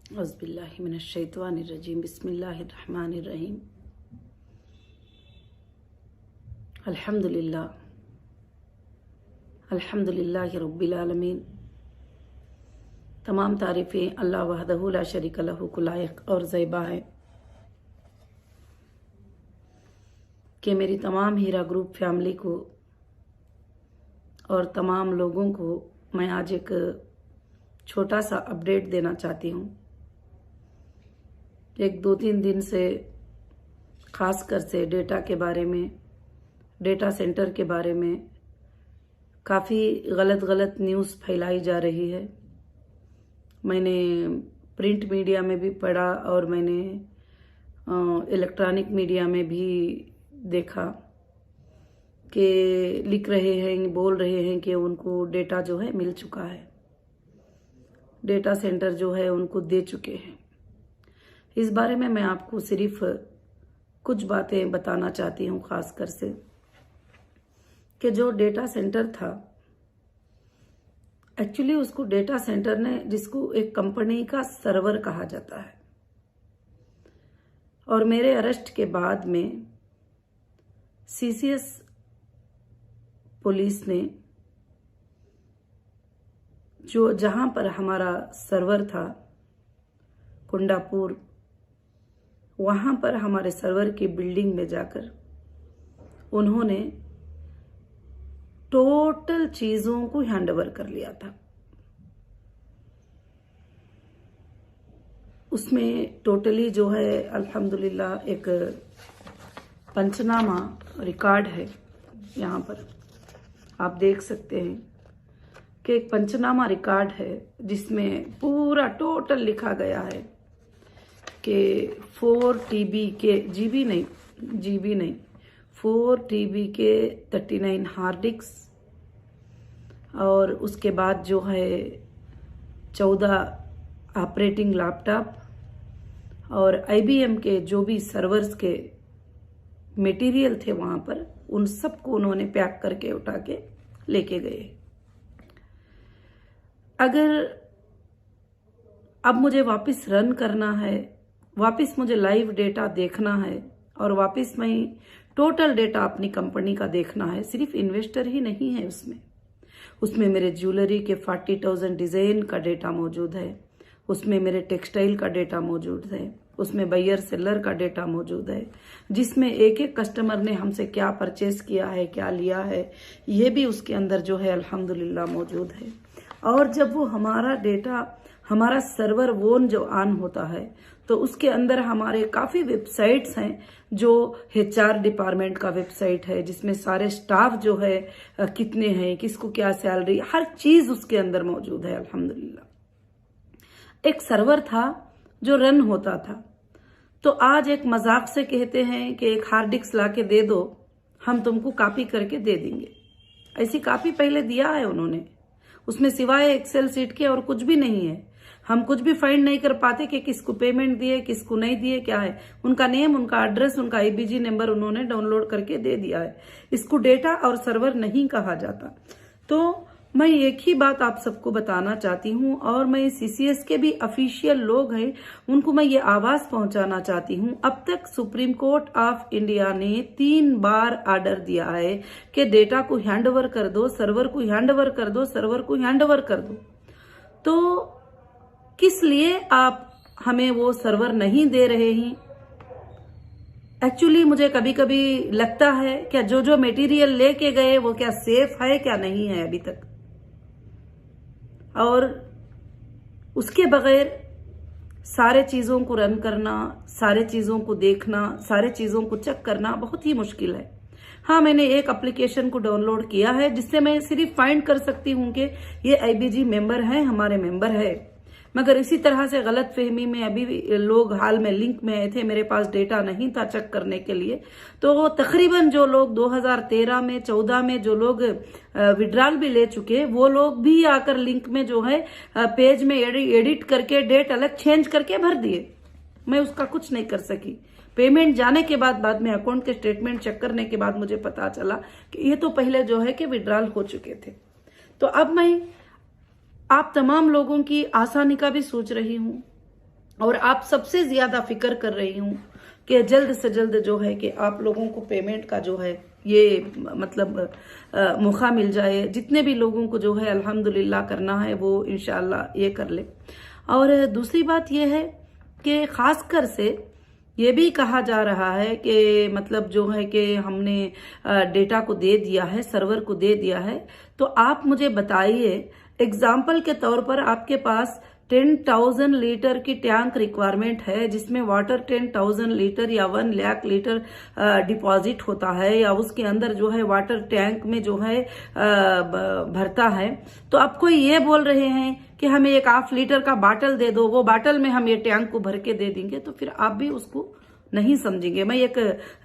औज़ुबिल्लाहि मिनश्शैतानिर्रजीम बिस्मिल्लाहिर्रहमानिर्रहीम। अल्हम्दुलिल्लाहि रब्बिल आलमीन। तमाम तारीफ़ें अल्लाह वहदहू ला शरीक लहू को लायक और ज़ैबा है कि मेरी तमाम हीरा ग्रुप फैमिली को और तमाम लोगों को मैं आज एक छोटा सा अपडेट देना चाहती हूँ। एक 2-3 दिन से खासकर से डेटा के बारे में, डेटा सेंटर के बारे में काफ़ी गलत न्यूज़ फैलाई जा रही है। मैंने प्रिंट मीडिया में भी पढ़ा और मैंने इलेक्ट्रॉनिक मीडिया में भी देखा कि लिख रहे हैं, बोल रहे हैं कि उनको डेटा जो है मिल चुका है, डेटा सेंटर जो है उनको दे चुके हैं। इस बारे में मैं आपको सिर्फ कुछ बातें बताना चाहती हूँ, खासकर से कि जो डेटा सेंटर था, एक्चुअली उसको डेटा सेंटर ने, जिसको एक कंपनी का सर्वर कहा जाता है, और मेरे अरेस्ट के बाद में सीसीएस पुलिस ने जो जहां पर हमारा सर्वर था कुंडापुर, वहां पर हमारे सर्वर की बिल्डिंग में जाकर उन्होंने टोटल चीजों को हैंडओवर कर लिया था। उसमें टोटली जो है अल्हम्दुलिल्लाह एक पंचनामा रिकॉर्ड है। यहाँ पर आप देख सकते हैं कि एक पंचनामा रिकॉर्ड है जिसमें पूरा टोटल लिखा गया है कि 4 TB के जीबी नहीं 4 TB के 39 हार्ड डिस्क और उसके बाद जो है 14 ऑपरेटिंग लैपटॉप और IBM के जो भी सर्वर्स के मटेरियल थे वहां पर, उन सबको उन्होंने पैक करके उठा के लेके गए। अगर अब मुझे वापस रन करना है, वापस मुझे लाइव डेटा देखना है और वापस मैं टोटल डेटा अपनी कंपनी का देखना है, सिर्फ इन्वेस्टर ही नहीं है उसमें मेरे ज्वेलरी के 40,000 डिजाइन का डेटा मौजूद है, उसमें मेरे टेक्सटाइल का डेटा मौजूद है, उसमें बायर सेलर का डेटा मौजूद है, जिसमें एक एक कस्टमर ने हमसे क्या परचेस किया है, क्या लिया है, ये भी उसके अंदर जो है अल्हम्दुलिल्लाह मौजूद है। और जब वो हमारा डेटा, हमारा सर्वर वोन जो ऑन होता है तो उसके अंदर हमारे काफ़ी वेबसाइट्स हैं, जो HR डिपार्टमेंट का वेबसाइट है जिसमें सारे स्टाफ जो है कितने हैं, किसको क्या सैलरी, हर चीज़ उसके अंदर मौजूद है अल्हम्दुलिल्लाह। एक सर्वर था जो रन होता था, तो आज एक मजाक से कहते हैं कि एक हार्ड डिस्क ला के दे दो, हम तुमको कॉपी करके दे देंगे। ऐसी कॉपी पहले दिया है उन्होंने, उसमें सिवाय एक्सेल सीट के और कुछ भी नहीं है। हम कुछ भी फाइंड नहीं कर पाते कि किसको पेमेंट दिए, किसको नहीं दिए, क्या है उनका नेम, उनका एड्रेस, उनका IBG नंबर उन्होंने डाउनलोड करके दे दिया है। इसको डेटा और सर्वर नहीं कहा जाता। तो मैं एक ही बात आप सबको बताना चाहती हूँ, और मैं CCS के भी ऑफिशियल लोग हैं उनको मैं ये आवाज पहुंचाना चाहती हूँ। अब तक सुप्रीम कोर्ट ऑफ इंडिया ने 3 बार ऑर्डर दिया है कि डेटा को हैंडओवर कर दो, सर्वर को हैंडओवर कर दो, सर्वर को हैंडओवर कर दो। तो किस लिए आप हमें वो सर्वर नहीं दे रहे हैं? एक्चुअली मुझे कभी कभी लगता है क्या जो मटेरियल लेके गए वो क्या सेफ है, क्या नहीं है अभी तक, और उसके बगैर सारे चीजों को रन करना, सारे चीजों को देखना, सारे चीजों को चेक करना बहुत ही मुश्किल है। हाँ, मैंने एक एप्लीकेशन को डाउनलोड किया है जिससे मैं सिर्फ फाइंड कर सकती हूँ कि ये IBG मेंबर है, हमारे मेंबर है। मगर इसी तरह से गलत फहमी में अभी भी लोग हाल में लिंक में आए थे, मेरे पास डेटा नहीं था चेक करने के लिए। तो तकरीबन जो लोग 2013 में 14 में जो लोग विड्रॉल भी ले चुके, वो लोग भी आकर लिंक में जो है पेज में एडिट करके डेट अलग चेंज करके भर दिए। मैं उसका कुछ नहीं कर सकी। पेमेंट जाने के बाद में अकाउंट के स्टेटमेंट चेक करने के बाद मुझे पता चला कि ये तो पहले जो है कि विड्रॉल हो चुके थे। तो अब मैं आप तमाम लोगों की आसानी का भी सोच रही हूँ और आप सबसे ज्यादा फिक्र कर रही हूँ कि जल्द से जल्द जो है कि आप लोगों को पेमेंट का जो है ये मतलब मौका मिल जाए। जितने भी लोगों को जो है अल्हम्दुलिल्लाह करना है वो इंशाअल्लाह ये कर ले। और दूसरी बात ये है कि खासकर से ये भी कहा जा रहा है कि मतलब जो है कि हमने डेटा को दे दिया है, सर्वर को दे दिया है। तो आप मुझे बताइए, एग्जाम्पल के तौर पर आपके पास 10,000 लीटर की टैंक रिक्वायरमेंट है, जिसमें वाटर 10,000 लीटर या 1 लाख लीटर डिपॉजिट होता है, या उसके अंदर जो है वाटर टैंक में जो है भरता है। तो आप कोई ये बोल रहे हैं कि हमें एक ½ लीटर का बाटल दे दो, वो बाटल में हम ये टैंक को भर के दे देंगे, तो फिर आप भी उसको नहीं समझेंगे। मैं एक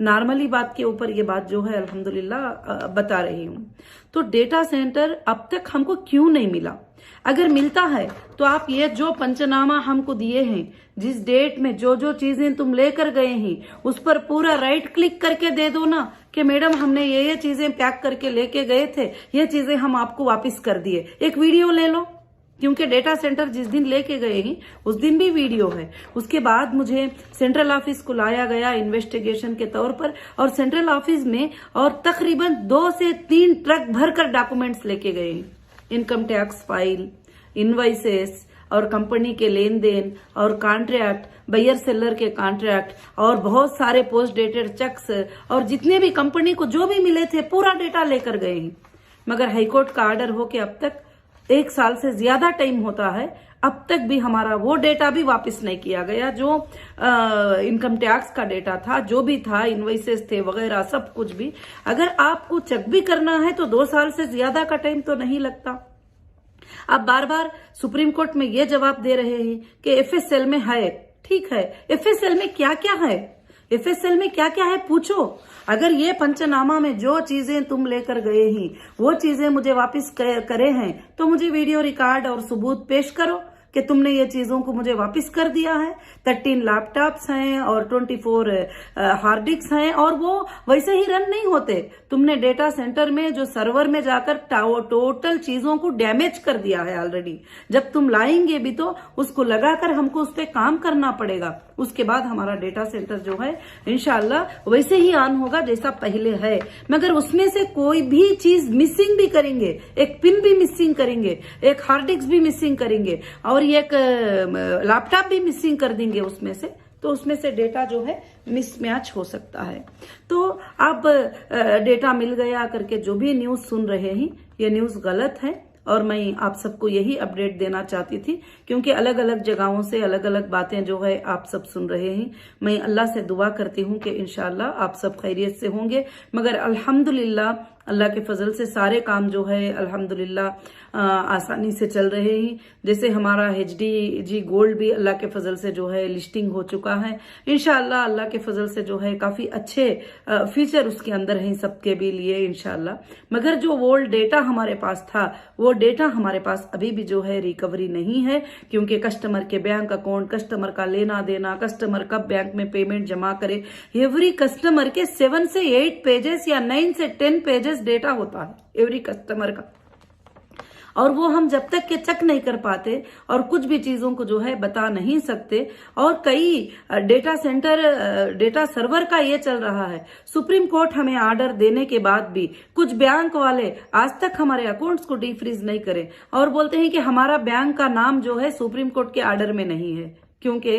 नॉर्मली बात के ऊपर ये बात जो है अल्हम्दुलिल्लाह बता रही हूँ। तो डेटा सेंटर अब तक हमको क्यों नहीं मिला? अगर मिलता है तो आप ये जो पंचनामा हमको दिए हैं, जिस डेट में जो जो चीजें तुम लेकर गए हैं, उस पर पूरा राइट क्लिक करके दे दो ना कि मैडम हमने ये चीजें पैक करके लेके गए थे, ये चीजें हम आपको वापस कर दिए। एक वीडियो ले लो, क्योंकि डेटा सेंटर जिस दिन लेके गए हैं उस दिन भी वीडियो है। उसके बाद मुझे सेंट्रल ऑफिस को लाया गया इन्वेस्टिगेशन के तौर पर, और सेंट्रल ऑफिस में और तकरीबन 2 से 3 ट्रक भरकर डॉक्यूमेंट्स लेके गए हैं। इनकम टैक्स फाइल, इनवॉइसेस और कंपनी के लेन देन और कॉन्ट्रैक्ट, बायर सेलर के कॉन्ट्रैक्ट और बहुत सारे पोस्ट डेटेड चेक्स और जितने भी कंपनी को जो भी मिले थे पूरा डेटा लेकर गए हैं। मगर हाईकोर्ट का ऑर्डर हो के अब तक 1 साल से ज्यादा टाइम होता है, अब तक भी हमारा वो डेटा भी वापस नहीं किया गया जो इनकम टैक्स का डेटा था, जो भी था, इनवॉइसेस थे वगैरह सब कुछ भी। अगर आपको चेक भी करना है तो 2 साल से ज्यादा का टाइम तो नहीं लगता। आप बार बार सुप्रीम कोर्ट में ये जवाब दे रहे हैं कि एफएसएल में है। ठीक है, एफएसएल में क्या क्या है, एफएसएल में क्या क्या है पूछो। अगर ये पंचनामा में जो चीजें तुम लेकर गए ही वो चीजें मुझे वापस करे हैं तो मुझे वीडियो रिकॉर्ड और सबूत पेश करो कि तुमने ये चीजों को मुझे वापस कर दिया है। 13 लैपटॉप्स हैं और 24 हार्ड डिस्क हैं, और वो वैसे ही रन नहीं होते। तुमने डेटा सेंटर में जो सर्वर में जाकर टोटल चीजों को डैमेज कर दिया है ऑलरेडी। जब तुम लाएंगे भी तो उसको लगाकर हमको उस पर काम करना पड़ेगा। उसके बाद हमारा डेटा सेंटर जो है इंशाल्लाह वैसे ही ऑन होगा जैसा पहले है। मगर उसमें से कोई भी चीज मिसिंग भी करेंगे, एक पिन भी मिसिंग करेंगे, एक हार्ड डिस्क भी मिसिंग करेंगे और एक लैपटॉप भी मिसिंग कर देंगे उसमें से, तो उसमें से डेटा जो है मिसमैच हो सकता है। तो अब डेटा मिल गया करके जो भी न्यूज सुन रहे हैं ये न्यूज गलत है, और मैं आप सबको यही अपडेट देना चाहती थी, क्योंकि अलग अलग जगहों से अलग अलग बातें जो है आप सब सुन रहे हैं। मैं अल्लाह से दुआ करती हूँ कि इंशाल्लाह आप सब खैरियत से होंगे। मगर अल्हम्दुलिल्लाह अल्लाह के फजल से सारे काम जो है अल्हम्दुलिल्लाह आसानी से चल रहे हैं। जैसे हमारा HDG गोल्ड भी अल्लाह के फजल से जो है लिस्टिंग हो चुका है। इंशाल्लाह अल्लाह के फजल से जो है काफी अच्छे फीचर उसके अंदर हैं सबके भी लिए इंशाल्लाह। मगर जो ओल्ड डेटा हमारे पास था वो डेटा हमारे पास अभी भी जो है रिकवरी नहीं है, क्योंकि कस्टमर के बैंक अकाउंट, कस्टमर का लेना देना, कस्टमर कब बैंक में पेमेंट जमा करे, एवरी कस्टमर के 7 से 8 पेजेस या 9 से 10 पेजेस डेटा होता है एवरी कस्टमर का। और वो हम जब तक के चेक नहीं कर पाते और कुछ भी चीजों को जो है बता नहीं सकते। और कई डेटा सेंटर डेटा सर्वर का ये चल रहा है, सुप्रीम कोर्ट हमें ऑर्डर देने के बाद भी कुछ बैंक वाले आज तक हमारे अकाउंट्स को डीफ्रीज नहीं करे और बोलते हैं कि हमारा बैंक का नाम जो है सुप्रीम कोर्ट के ऑर्डर में नहीं है। क्योंकि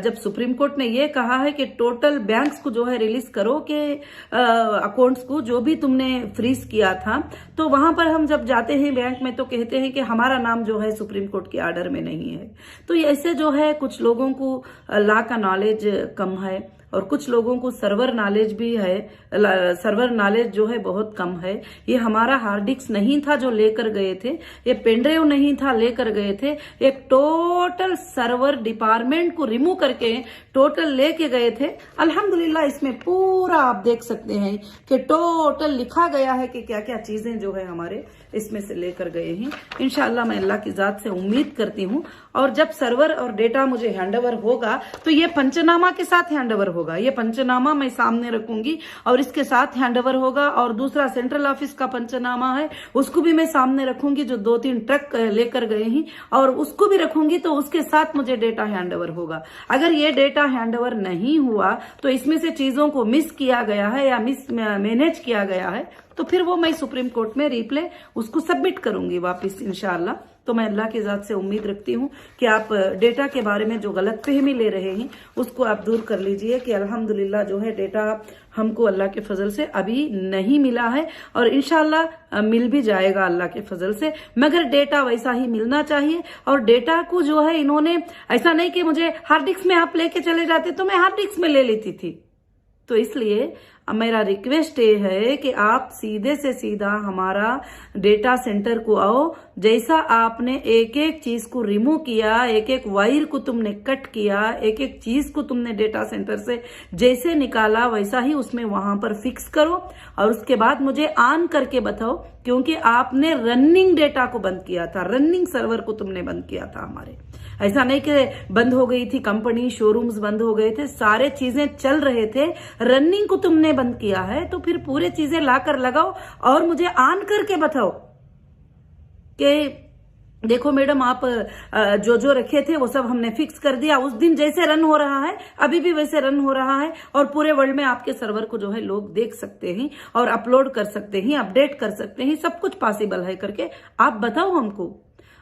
जब सुप्रीम कोर्ट ने ये कहा है कि टोटल बैंक्स को जो है रिलीज करो के अकाउंट्स को जो भी तुमने फ्रीज किया था, तो वहां पर हम जब जाते हैं बैंक में तो कहते हैं कि हमारा नाम जो है सुप्रीम कोर्ट के ऑर्डर में नहीं है। तो ऐसे जो है कुछ लोगों को लॉ का नॉलेज कम है और कुछ लोगों को सर्वर नॉलेज भी है, सर्वर नॉलेज जो है बहुत कम है। ये हमारा हार्ड डिस्क नहीं था जो लेकर गए थे, ये पेनड्राइव नहीं था लेकर गए थे, एक टोटल सर्वर डिपार्टमेंट को रिमूव करके टोटल लेके गए थे। अल्हम्दुलिल्लाह इसमें पूरा आप देख सकते हैं कि टोटल लिखा गया है कि क्या क्या चीजें जो है हमारे इसमें से लेकर गए हैं। इंशाअल्लाह मैं अल्लाह की जात से उम्मीद करती हूँ। और जब सर्वर और डेटा मुझे हैंडओवर होगा तो ये पंचनामा के साथ हैंडओवर होगा। ये पंचनामा मैं सामने रखूंगी और इसके साथ हैंडओवर होगा। और दूसरा सेंट्रल ऑफिस का पंचनामा है, उसको भी मैं सामने रखूंगी, जो 2-3 ट्रक लेकर गए हैं, और उसको भी रखूंगी, तो उसके साथ मुझे डेटा हैंडओवर होगा। अगर ये डेटा हैंडओवर नहीं हुआ तो इसमें से चीजों को मिस किया गया है या मिस मैनेज किया गया है, तो फिर वो मैं सुप्रीम कोर्ट में रिप्ले उसको सबमिट करूंगी वापस इंशाअल्लाह। तो मैं अल्लाह की जात से उम्मीद रखती हूँ कि आप डेटा के बारे में जो गलतफहमी ले रहे हैं उसको आप दूर कर लीजिए कि अल्हम्दुलिल्लाह जो है डेटा हमको अल्लाह के फजल से अभी नहीं मिला है और इंशाअल्लाह मिल भी जाएगा अल्लाह के फजल से, मगर डेटा वैसा ही मिलना चाहिए। और डेटा को जो है इन्होंने ऐसा नहीं कि मुझे हार्ड डिस्क में आप लेके चले जाते तो मैं हार्ड डिस्क में ले लेती थी। तो इसलिए मेरा रिक्वेस्ट ये है कि आप सीधे से सीधा हमारा डेटा सेंटर को आओ। जैसा आपने एक एक चीज को रिमूव किया, एक एक वायर को तुमने कट किया, एक एक चीज को तुमने डेटा सेंटर से जैसे निकाला वैसा ही उसमें वहां पर फिक्स करो और उसके बाद मुझे ऑन करके बताओ, क्योंकि आपने रनिंग डेटा को बंद किया था, रनिंग सर्वर को तुमने बंद किया था हमारे। ऐसा नहीं कि बंद हो गई थी कंपनी, शोरूम्स बंद हो गए थे, सारे चीजें चल रहे थे, रनिंग को तुमने बंद किया है। तो फिर पूरे चीजें लाकर लगाओ और मुझे ऑन करके बताओ कि देखो मैडम आप जो जो रखे थे वो सब हमने फिक्स कर दिया। उस दिन जैसे रन हो रहा है अभी भी वैसे रन हो रहा है और पूरे वर्ल्ड में आपके सर्वर को जो है लोग देख सकते हैं और अपलोड कर सकते हैं, अपडेट कर सकते हैं, सब कुछ पॉसिबल है करके आप बताओ हमको।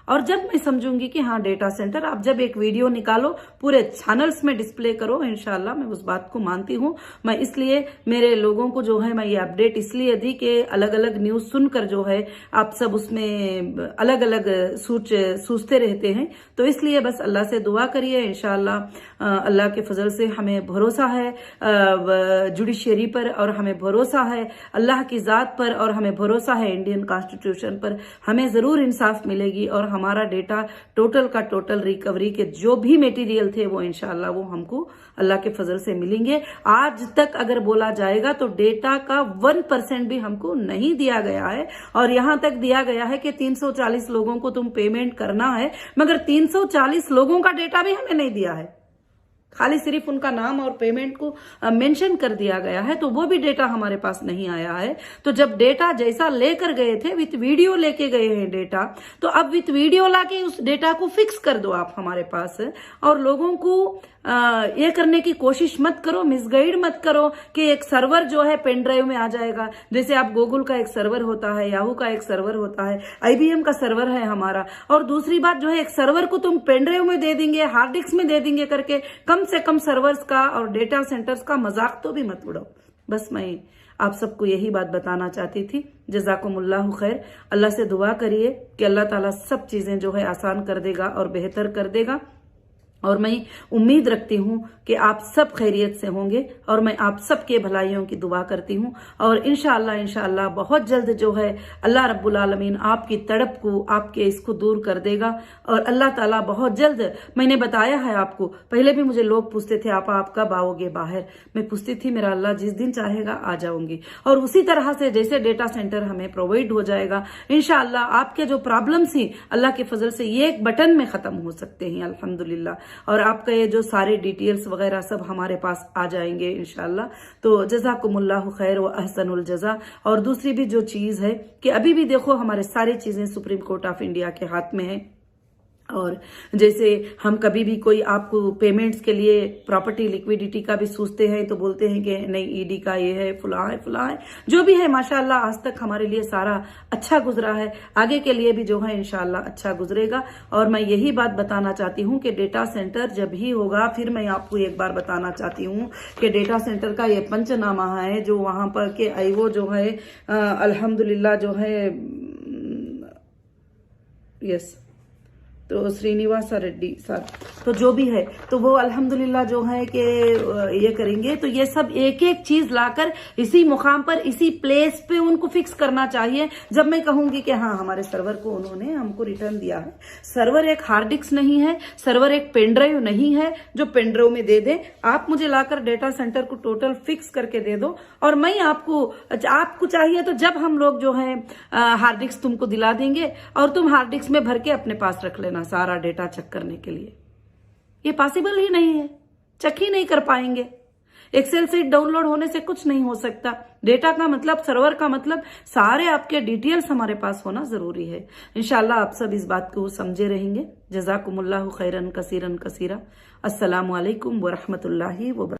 और जब मैं समझूंगी कि हाँ डेटा सेंटर, आप जब एक वीडियो निकालो पूरे चैनल्स में डिस्प्ले करो, इंशाल्लाह मैं उस बात को मानती हूँ। मैं इसलिए मेरे लोगों को जो है मैं ये अपडेट इसलिए दी कि अलग अलग न्यूज सुनकर जो है आप सब उसमें अलग अलग सोचते रहते हैं। तो इसलिए बस अल्लाह से दुआ करिए, इंशाल्लाह अल्लाह के फजल से हमें भरोसा है जुडिशरी पर और हमें भरोसा है अल्लाह की जात पर और हमें भरोसा है इंडियन कॉन्स्टिट्यूशन पर। हमें जरूर इंसाफ मिलेगी और हमारा डेटा टोटल का टोटल रिकवरी के जो भी मटेरियल थे वो इंशाल्लाह वो हमको अल्लाह के फजल से मिलेंगे। आज तक अगर बोला जाएगा तो डेटा का 1% भी हमको नहीं दिया गया है और यहां तक दिया गया है कि 340 लोगों को तुम पेमेंट करना है, मगर 340 लोगों का डेटा भी हमें नहीं दिया है, खाली सिर्फ उनका नाम और पेमेंट को मेंशन कर दिया गया है, तो वो भी डेटा हमारे पास नहीं आया है। तो जब डेटा जैसा लेकर गए थे विथ वीडियो लेके गए हैं डेटा, तो अब विथ वीडियो लाके उस डेटा को फिक्स कर दो आप हमारे पास और लोगों को ये करने की कोशिश मत करो, मिसगाइड मत करो कि एक सर्वर जो है पेन ड्राइव में आ जाएगा। जैसे आप गूगल का एक सर्वर होता है, याहू का एक सर्वर होता है, IBM का सर्वर है हमारा, और दूसरी बात जो है एक सर्वर को तुम पेन ड्राइव में दे देंगे, हार्ड डिस्क में दे देंगे करके कम से कम सर्वर्स का और डेटा सेंटर्स का मजाक तो भी मत उड़ाओ। बस मैं आप सबको यही बात बताना चाहती थी। जज़ाकुमुल्लाहु खैर। अल्लाह से दुआ करिए कि अल्लाह ताला सब चीजें जो है आसान कर देगा और बेहतर कर देगा। और मैं उम्मीद रखती हूँ कि आप सब खैरियत से होंगे और मैं आप सबके भलाइयों की दुआ करती हूँ। और इंशाअल्लाह बहुत जल्द जो है अल्लाह रब्बुल आलमीन आपकी तड़प को, आपके इसको दूर कर देगा और अल्लाह ताला बहुत जल्द, मैंने बताया है आपको, पहले भी मुझे लोग पूछते थे आप कब आओगे बाहर, मैं पूछती थी मेरा अल्लाह जिस दिन चाहेगा आ जाऊंगी। और उसी तरह से जैसे डेटा सेंटर हमें प्रोवाइड हो जाएगा इंशाअल्लाह आपके जो प्रॉब्लम्स हैं अल्लाह के फजल से ये एक बटन में खत्म हो सकते हैं अल्हम्दुलिल्लाह। और आपका ये जो सारे डिटेल्स वगैरह सब हमारे पास आ जाएंगे इंशाल्लाह। तो जज़ाकुमुल्लाहु खैर व अहसनुल जज़ा। और दूसरी भी जो चीज है कि अभी भी देखो हमारे सारी चीजें सुप्रीम कोर्ट ऑफ इंडिया के हाथ में है। और जैसे हम कभी भी कोई आपको पेमेंट्स के लिए प्रॉपर्टी लिक्विडिटी का भी सोचते हैं तो बोलते हैं कि नहीं ED का ये है, फुला है, जो भी है माशाल्लाह आज तक हमारे लिए सारा अच्छा गुजरा है, आगे के लिए भी जो है इंशाल्लाह अच्छा गुजरेगा। और मैं यही बात बताना चाहती हूँ कि डेटा सेंटर जब ही होगा, फिर मैं आपको एक बार बताना चाहती हूँ कि डेटा सेंटर का ये पंचनामा है जो वहां पर के IO जो है अल्हम्दुलिल्लाह जो है यस तो श्रीनिवासा रेड्डी सर, तो जो भी है तो वो अल्हम्दुलिल्लाह जो है कि ये करेंगे। तो ये सब एक एक चीज लाकर इसी मुकाम पर इसी प्लेस पे उनको फिक्स करना चाहिए। जब मैं कहूंगी कि हाँ हमारे सर्वर को उन्होंने हमको रिटर्न दिया है, सर्वर एक हार्ड डिस्क नहीं है, सर्वर एक पेन ड्राइव नहीं है जो पेन ड्राइव में दे दे। आप मुझे लाकर डेटा सेंटर को टोटल फिक्स करके दे दो और मैं आपको चाहिए तो जब हम लोग जो है हार्ड डिस्क तुमको दिला देंगे और तुम हार्ड डिस्क में भर के अपने पास रख लेना सारा डेटा चेक करने के लिए। ये पॉसिबल ही नहीं है, चेक ही नहीं कर पाएंगे। एक्सेल सीट डाउनलोड होने से कुछ नहीं हो सकता। डेटा का मतलब, सर्वर का मतलब सारे आपके डिटेल्स हमारे पास होना जरूरी है। इंशाल्लाह आप सब इस बात को समझे रहेंगे। जज़ाकुमुल्लाहु खैरन कसीरन कसीरा। अस्सलामु अलैकुम व रहमतुल्लाहि व बरकातहू।